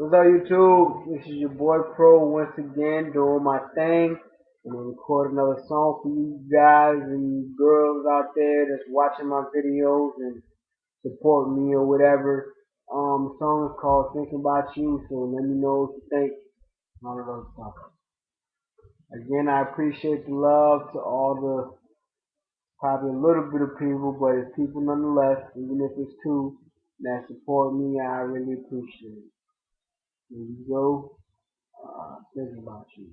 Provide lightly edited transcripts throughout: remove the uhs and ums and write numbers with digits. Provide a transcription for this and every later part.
What's up, YouTube? This is your boy Pro once again doing my thing. I'm gonna record another song for you guys and girls out there that's watching my videos and support me or whatever. The song is called Thinking About You, so let me know what you think. All of those stuff. Again, I appreciate the love to all the probably a little bit of people, but it's people nonetheless, even if it's two that support me. I really appreciate it. Here we go. Thinking about you.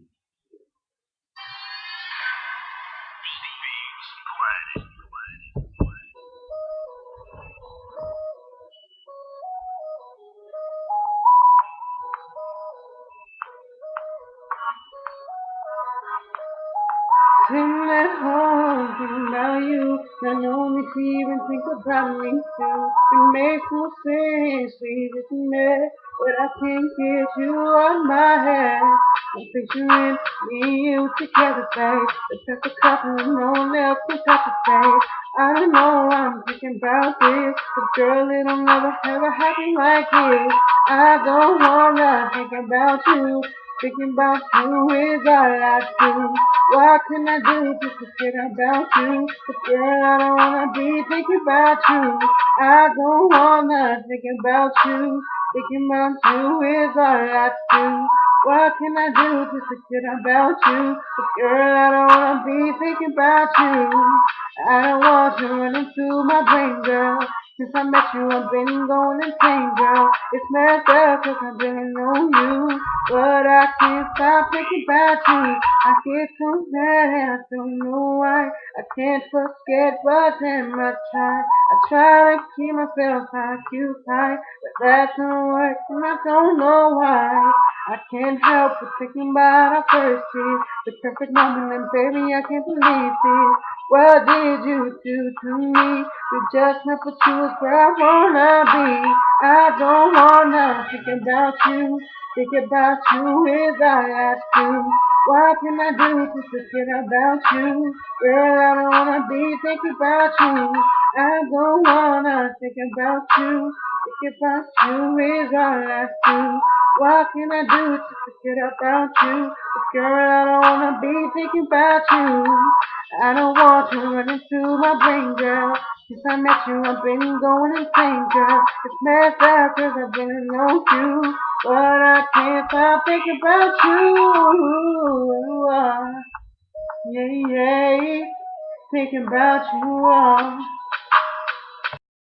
Sitting at home, thinking about you. Not knowing if you even think about me too. It makes no sense, we just met, but I can't get you out my head. I'm picturing me and you together, babe. The perfect couple, no one else can touch your face. I don't know, I'm thinking about this, but girl, it'll never ever happen like this. I don't wanna think about you. Thinking about you is all I do. What can I do just to forget about you? But girl, I don't wanna be thinking about you. I don't wanna think about you. Thinking about you is all I do. What can I do just to forget about you? But girl, I don't wanna be thinking about you. I don't want you running through my brain, girl. Since I met you, I've been going insane, girl. It's messed up 'cause I didn't know you. But I can't stop thinking about you. I get so mad, I don't know why. I can't forget, but then I try. I try to keep myself occupied, but that don't work, and I don't know why. I can't help but thinking about our first kiss, the perfect moment, and baby, I can't believe this. What did you do to me? You just met, but you was where I wanna be. I don't wanna think about you. Think about you is all I do. What can I do to forget about you? Girl, I don't wanna be thinking about you. I don't wanna think about you. Think about you is all I do. What can I do to forget about you? But girl, I don't wanna be thinking about you. I don't want you running through my brain, girl. Since I met you, I've been going insane, girl. It's messed up 'cause I've been known you. But I can't stop thinking about you. Yeah, yeah. Thinking about you.